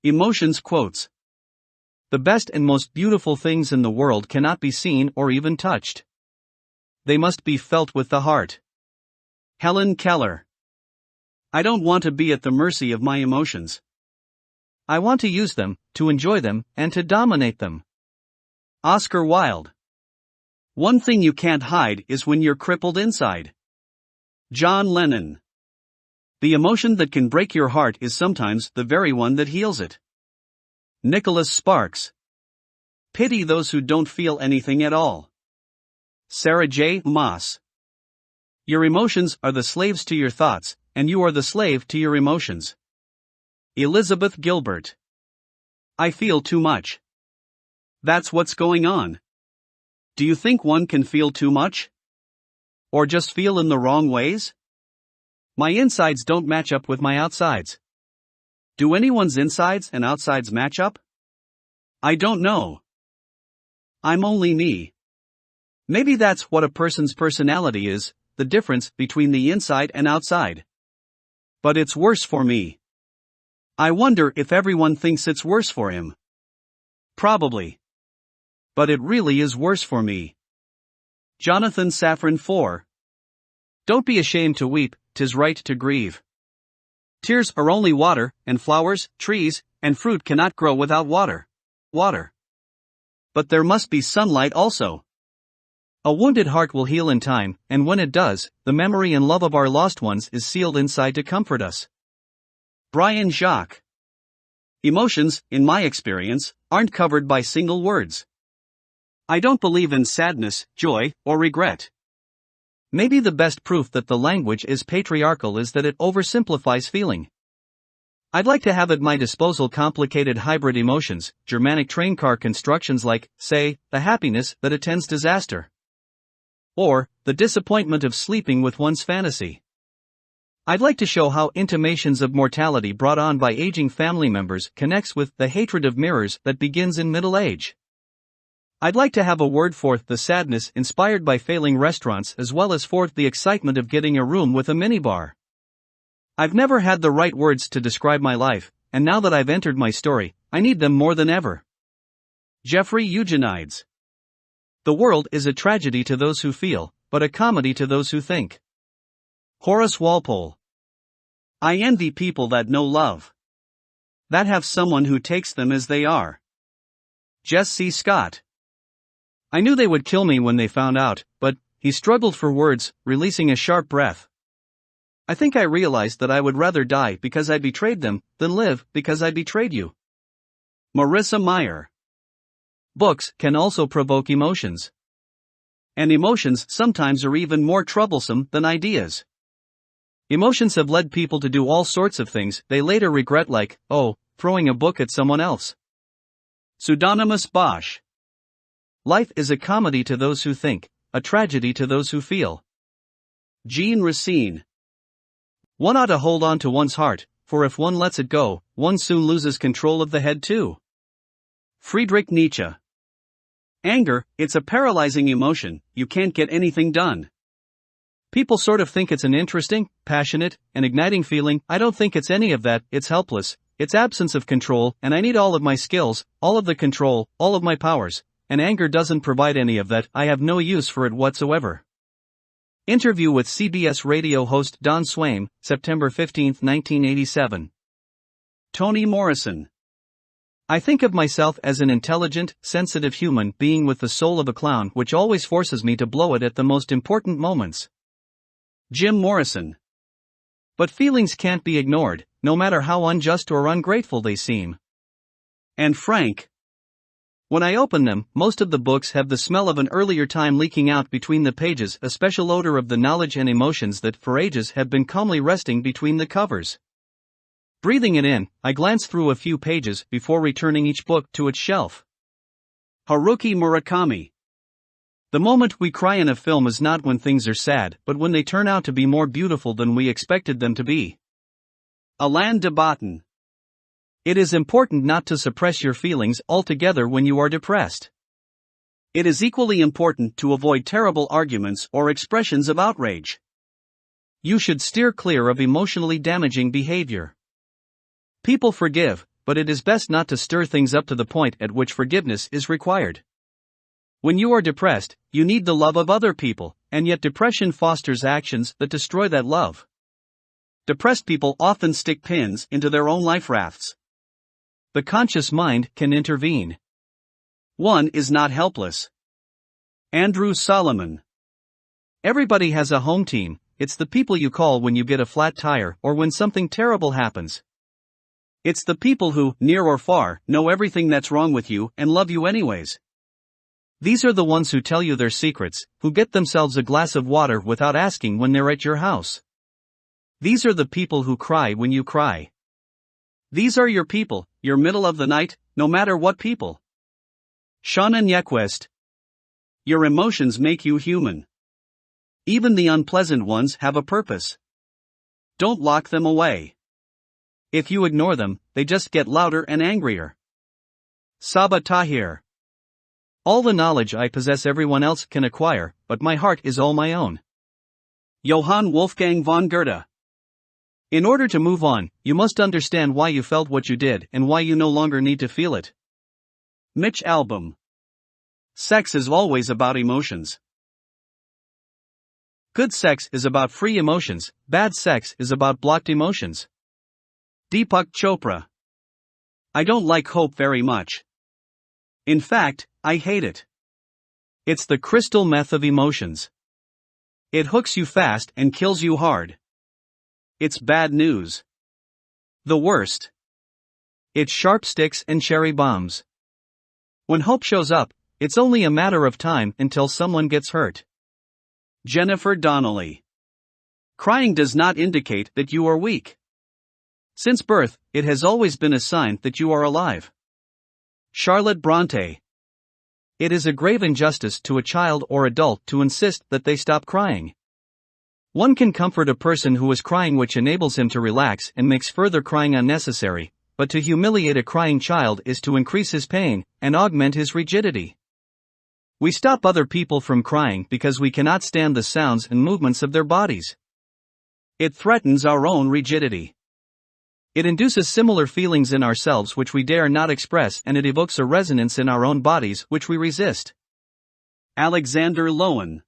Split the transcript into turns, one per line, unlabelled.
Emotions quotes. The best and most beautiful things in the world cannot be seen or even touched. They must be felt with the heart. Helen Keller. I don't want to be at the mercy of my emotions. I want to use them, to enjoy them, and to dominate them. Oscar Wilde. One thing you can't hide is when you're crippled inside. John Lennon. The emotion that can break your heart is sometimes the very one that heals it. Nicholas Sparks. Pity those who don't feel anything at all. Sarah J. Maas. Your emotions are the slaves to your thoughts, and you are the slave to your emotions. Elizabeth Gilbert. I feel too much. That's what's going on. Do you think one can feel too much? Or just feel in the wrong ways? My insides don't match up with my outsides. Do anyone's insides and outsides match up? I don't know. I'm only me. Maybe that's what a person's personality is, the difference between the inside and outside. But it's worse for me. I wonder if everyone thinks it's worse for him. Probably. But it really is worse for me. Jonathan Safran Foer. Don't be ashamed to weep, 'tis right to grieve. Tears are only water, and flowers, trees, and fruit cannot grow without water. But there must be sunlight also. A wounded heart will heal in time, and when it does, the memory and love of our lost ones is sealed inside to comfort us. Brian Jacques. Emotions, in my experience, aren't covered by single words. I don't believe in sadness, joy, or regret. Maybe the best proof that the language is patriarchal is that it oversimplifies feeling. I'd like to have at my disposal complicated hybrid emotions, Germanic train car constructions like, say, the happiness that attends disaster. Or, the disappointment of sleeping with one's fantasy. I'd like to show how intimations of mortality brought on by aging family members connects with the hatred of mirrors that begins in middle age. I'd like to have a word for the sadness inspired by failing restaurants as well as for the excitement of getting a room with a minibar. I've never had the right words to describe my life, and now that I've entered my story, I need them more than ever. Jeffrey Eugenides. The world is a tragedy to those who feel, but a comedy to those who think. Horace Walpole. I envy people that know love. That have someone who takes them as they are. Jess C. Scott. I knew they would kill me when they found out, but, he struggled for words, releasing a sharp breath. I think I realized that I would rather die because I betrayed them, than live because I betrayed you. Marissa Meyer. Books can also provoke emotions. And emotions sometimes are even more troublesome than ideas. Emotions have led people to do all sorts of things they later regret, like, throwing a book at someone else. Pseudonymous Bosch. Life is a comedy to those who think, a tragedy to those who feel. Jean Racine. One ought to hold on to one's heart, for if one lets it go, one soon loses control of the head too. Friedrich Nietzsche. Anger, it's a paralyzing emotion, you can't get anything done. People sort of think it's an interesting, passionate, and igniting feeling. I don't think it's any of that. It's helpless, it's absence of control, and I need all of my skills, all of the control, all of my powers. And anger doesn't provide any of that. I have no use for it whatsoever. Interview with CBS radio host Don Swaim, September 15, 1987. Toni Morrison. I think of myself as an intelligent, sensitive human being with the soul of a clown, which always forces me to blow it at the most important moments. Jim Morrison. But feelings can't be ignored, no matter how unjust or ungrateful they seem. Anne Frank. When I open them, most of the books have the smell of an earlier time leaking out between the pages, a special odor of the knowledge and emotions that for ages have been calmly resting between the covers. Breathing it in, I glance through a few pages before returning each book to its shelf. Haruki Murakami. The moment we cry in a film is not when things are sad, but when they turn out to be more beautiful than we expected them to be. Alain de Botton. It is important not to suppress your feelings altogether when you are depressed. It is equally important to avoid terrible arguments or expressions of outrage. You should steer clear of emotionally damaging behavior. People forgive, but it is best not to stir things up to the point at which forgiveness is required. When you are depressed, you need the love of other people, and yet depression fosters actions that destroy that love. Depressed people often stick pins into their own life rafts. The conscious mind can intervene. One is not helpless. Andrew Sullivan. Everybody has a home team. It's the people you call when you get a flat tire or when something terrible happens. It's the people who, near or far, know everything that's wrong with you and love you anyways. These are the ones who tell you their secrets, who get themselves a glass of water without asking when they're at your house. These are the people who cry when you cry. These are your people, your middle of the night, no matter what people. Shauna Nyequist. Your emotions make you human. Even the unpleasant ones have a purpose. Don't lock them away. If you ignore them, they just get louder and angrier. Saba Tahir. All the knowledge I possess everyone else can acquire, but my heart is all my own. Johann Wolfgang von Goethe. In order to move on, you must understand why you felt what you did and why you no longer need to feel it. Mitch Albom. Sex is always about emotions. Good sex is about free emotions, bad sex is about blocked emotions. Deepak Chopra. I don't like hope very much. In fact, I hate it. It's the crystal meth of emotions. It hooks you fast and kills you hard. It's bad news. The worst. It's sharp sticks and cherry bombs. When hope shows up, it's only a matter of time until someone gets hurt. Jennifer Donnelly. Crying does not indicate that you are weak. Since birth, it has always been a sign that you are alive. Charlotte Bronte. It is a grave injustice to a child or adult to insist that they stop crying. One can comfort a person who is crying, which enables him to relax and makes further crying unnecessary, but to humiliate a crying child is to increase his pain and augment his rigidity. We stop other people from crying because we cannot stand the sounds and movements of their bodies. It threatens our own rigidity. It induces similar feelings in ourselves which we dare not express, and it evokes a resonance in our own bodies which we resist. Alexander Lowen.